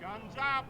Guns up.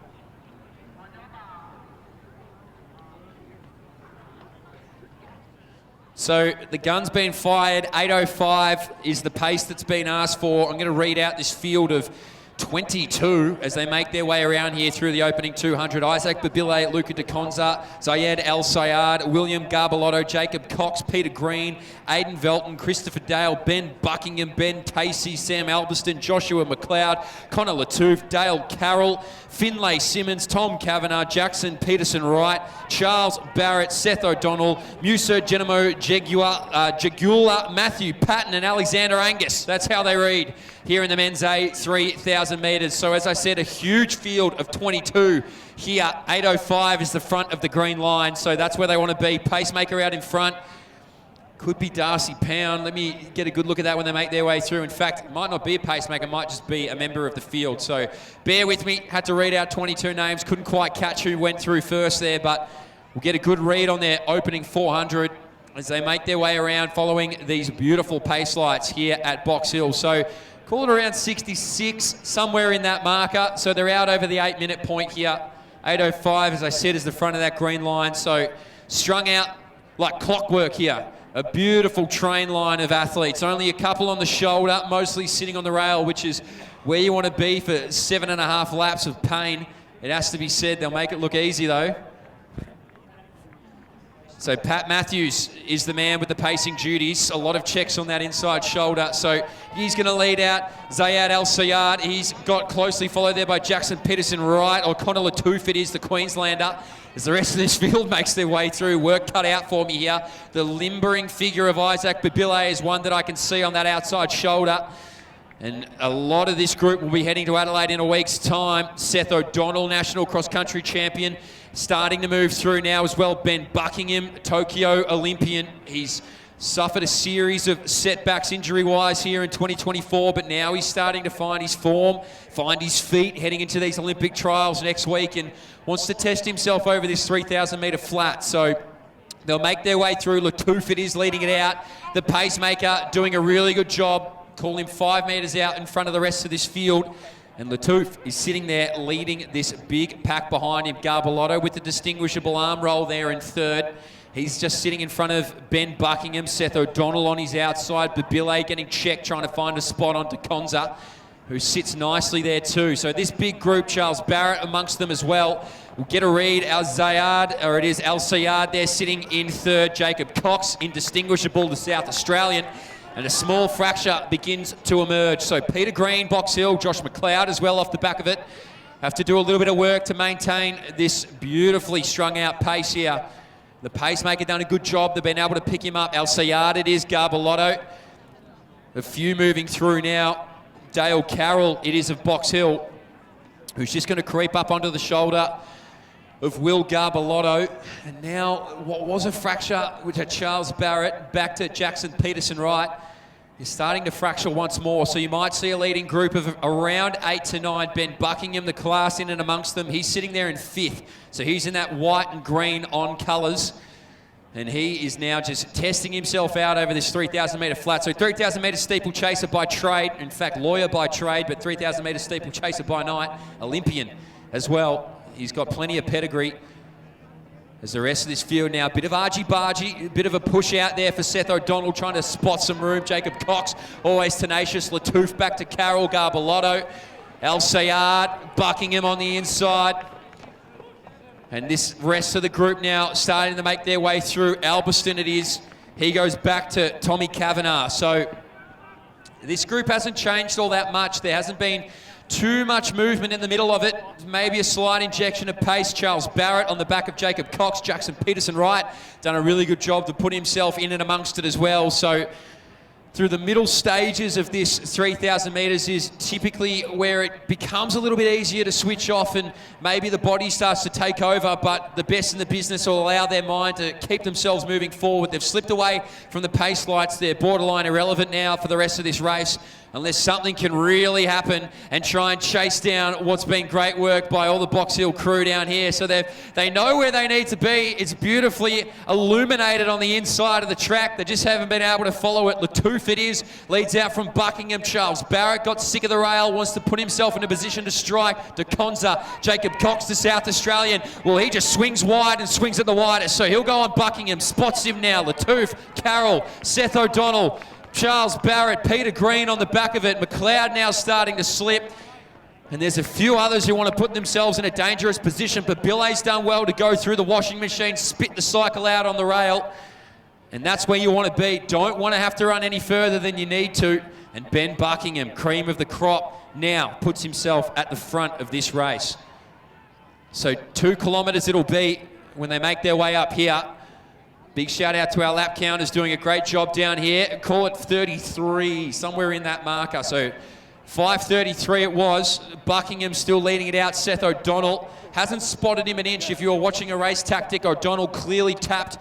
So the gun's been fired. 8:05 is the pace that's been asked for. I'm going to read out this field of 22 as they make their way around here through the opening 200. Isaac Babile, Luca De Conza, Zayed El Sayad, William Garbelotto, Jacob Cox, Peter Green, Aidan Velton, Christopher Dale, Ben Buckingham, Ben Tacey, Sam Albiston, Joshua McLeod, Connor Latouf, Dale Carroll, Finlay Simmons, Tom Kavanagh, Jackson Peterson Wright, Charles Barrett, Seth O'Donnell, Musa Genemo Jagula, Matthew Patton and Alexander Angus. That's how they read here in the men's A 3,000 metres. So as I said, a huge field of 22 here. 8:05 is the front of the green line, so that's where they want to be. Pacemaker out in front. Could be Darcy Pound. Let me get a good look at that when they make their way through. In fact, it might not be a pacemaker, it might just be a member of the field. So bear with me. Had to read out 22 names. Couldn't quite catch who went through first there, but we'll get a good read on their opening 400 as they make their way around following these beautiful pace lights here at Box Hill. So call it around 66, somewhere in that marker. So they're out over the 8-minute point here. 8:05, as I said, is the front of that green line. So strung out like clockwork here. A beautiful train line of athletes. Only a couple on the shoulder, mostly sitting on the rail, which is where you want to be for 7.5 laps of pain. It has to be said. They'll make it look easy, though. So Pat Matthews is the man with the pacing duties. A lot of checks on that inside shoulder. So he's going to lead out Zayed El Sayad. He's got closely followed there by Jackson Peterson Wright, or Connor Latouf, it is, the Queenslander. As the rest of this field makes their way through, work cut out for me here. The limbering figure of Isaac Babile is one that I can see on that outside shoulder. And a lot of this group will be heading to Adelaide in a week's time. Seth O'Donnell, national cross-country champion, starting to move through now as well. Ben Buckingham, Tokyo Olympian. He's suffered a series of setbacks injury-wise here in 2024, but now he's starting to find his form, find his feet, heading into these Olympic trials next week, and wants to test himself over this 3,000-metre flat. So they'll make their way through. Latouf, it is, leading it out. The pacemaker doing a really good job. Call him 5 metres out in front of the rest of this field. And Latouf is sitting there leading this big pack behind him. Garbelotto with the distinguishable arm roll there in third. He's just sitting in front of Ben Buckingham, Seth O'Donnell on his outside, Babile getting checked, trying to find a spot on De Conza, who sits nicely there too. So this big group, Charles Barrett amongst them as well. We'll get a read. El Sayad there sitting in third. Jacob Cox, indistinguishable, the South Australian. And a small fracture begins to emerge. So Peter Green, Box Hill, Josh McLeod as well off the back of it. Have to do a little bit of work to maintain this beautifully strung out pace here. The pacemaker done a good job. They've been able to pick him up. El Sayad it is, Garbelotto. A few moving through now. Dale Carroll it is of Box Hill, who's just going to creep up onto the shoulder of Will Garbelotto. And now what was a fracture, which had Charles Barrett, back to Jackson Peterson Wright, is starting to fracture once more. So you might see a leading group of around 8 to 9. Ben Buckingham, the class in and amongst them, he's sitting there in 5th. So he's in that white and green on colours. And he is now just testing himself out over this 3,000-metre flat. So 3,000-metre steeplechaser by trade, in fact, lawyer by trade, but 3,000-metre steeplechaser by night, Olympian as well. He's got plenty of pedigree. As the rest of this field now, a bit of argy-bargy, a bit of a push out there for Seth O'Donnell, trying to spot some room. Jacob Cox, always tenacious. Latouf back to Carroll, Garbelotto. El Sayad, Buckingham on the inside. And this rest of the group now starting to make their way through. Albiston it is. He goes back to Tommy Kavanagh. So this group hasn't changed all that much. There hasn't been too much movement in the middle of it. Maybe a slight injection of pace. Charles Barrett on the back of Jacob Cox. Jackson Peterson Wright done a really good job to put himself in and amongst it as well. So through the middle stages of this 3,000 metres is typically where it becomes a little bit easier to switch off and maybe the body starts to take over, but the best in the business will allow their mind to keep themselves moving forward. They've slipped away from the pace lights. They're borderline irrelevant now for the rest of this race. unless something can really happen and try and chase down what's been great work by all the Box Hill crew down here. So they know where they need to be. It's beautifully illuminated on the inside of the track. They just haven't been able to follow it. Latouf it is, leads out from Buckingham. Charles Barrett got sick of the rail, wants to put himself in a position to strike. De Conza, Jacob Cox, the South Australian. Well, he just swings wide and swings at the widest. So he'll go on Buckingham, spots him now. Latouf, Carroll, Seth O'Donnell, Charles Barrett, Peter Green on the back of it. McLeod now starting to slip. And there's a few others who want to put themselves in a dangerous position, but Billet's done well to go through the washing machine, spit the cycle out on the rail. And that's where you want to be. Don't want to have to run any further than you need to. And Ben Buckingham, cream of the crop, now puts himself at the front of this race. So 2 kilometres it'll be when they make their way up here. Big shout out to our lap counters doing a great job down here. Call it 33, somewhere in that marker. So 5:33 it was. Buckingham still leading it out. Seth O'Donnell hasn't spotted him an inch. If you were watching a race tactic, O'Donnell clearly tapped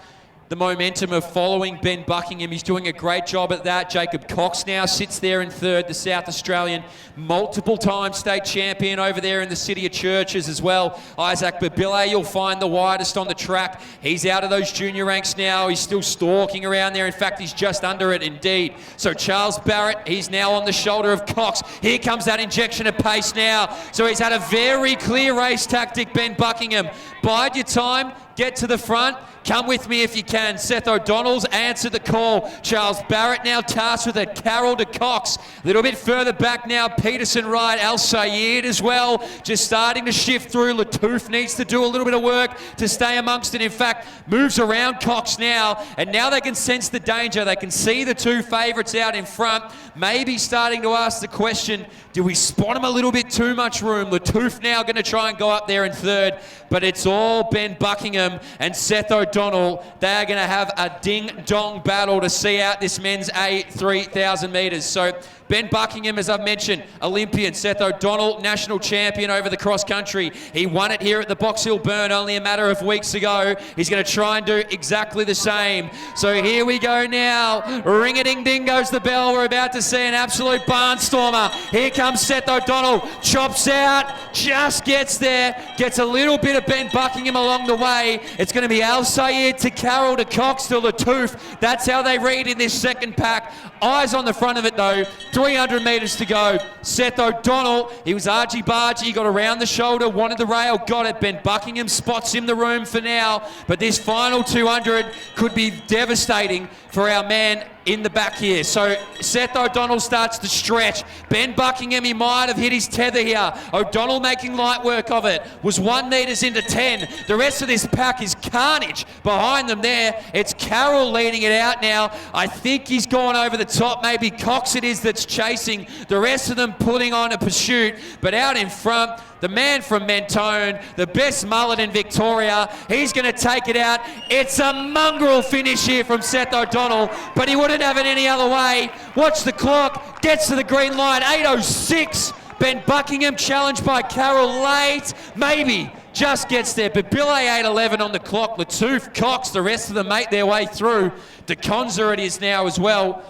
the momentum of following Ben Buckingham. He's doing a great job at that. Jacob Cox now sits there in third, the South Australian, multiple-time state champion over there in the City of Churches as well. Isaac Babile, you'll find the widest on the track. He's out of those junior ranks now. He's still stalking around there. In fact, he's just under it indeed. So Charles Barrett, he's now on the shoulder of Cox. Here comes that injection of pace now. So he's had a very clear race tactic, Ben Buckingham. Bide your time. Get to the front. Come with me if you can. Seth O'Donnell's answered the call. Charles Barrett now tasked with it. Carroll to Cox. A little bit further back now. Peterson right. Al Sayed as well. Just starting to shift through. Latouf needs to do a little bit of work to stay amongst it. In fact, moves around Cox now. And now they can sense the danger. They can see the 2 favourites out in front. Maybe starting to ask the question, do we spot him a little bit too much room? Latouf now going to try and go up there in third. But it's all Ben Buckingham and Seth O'Donnell. They are going to have a ding-dong battle to see out this men's A 3,000 metres. So Ben Buckingham, as I've mentioned, Olympian. Seth O'Donnell, national champion over the cross-country. He won it here at the Box Hill Burn only a matter of weeks ago. He's going to try and do exactly the same. So here we go now. Ring-a-ding-ding goes the bell. We're about to see an absolute barnstormer. Here comes Seth O'Donnell. Chops out. Just gets there. Gets a little bit of Ben Buckingham along the way. It's going to be Al Sayed to Carroll to Cox to Latouf. That's how they read in this second pack. Eyes on the front of it though. 300 metres to go. Seth O'Donnell, he was argy-bargy, got around the shoulder, wanted the rail, got it. Ben Buckingham spots him the room for now, but this final 200 could be devastating for our man in the back here. So Seth O'Donnell starts to stretch. Ben Buckingham, he might have hit his tether here. O'Donnell making light work of it. Was 1 metres into 10. The rest of this pack is carnage behind them there. It's Carroll leading it out now. I think he's gone over the top. Maybe Cox it is that's chasing. The rest of them putting on a pursuit. But out in front, the man from Mentone, the best mullet in Victoria, he's going to take it out. It's a mongrel finish here from Seth O'Donnell, but he wouldn't have it any other way. Watch the clock, gets to the green line, 8:06. Ben Buckingham challenged by Carroll late, maybe just gets there, but Billet 8:11 on the clock. Latouf, Cox, the rest of them make their way through. De Conza it is now as well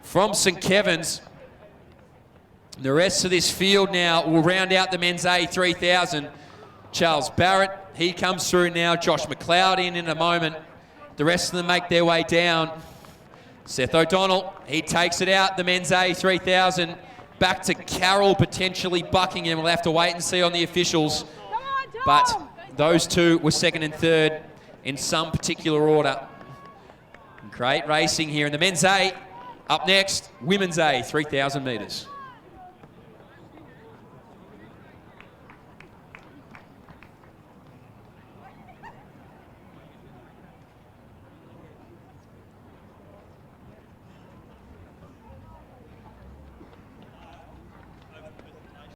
from St Kevin's. The rest of this field now will round out the men's A 3000. Charles Barrett, he comes through now. Josh McLeod in a moment. The rest of them make their way down. Seth O'Donnell, he takes it out, the men's A 3000. Back to Carroll, potentially Buckingham. We'll have to wait and see on the officials. But those two were second and third in some particular order. Great racing here in the men's A. Up next, women's A 3000 metres.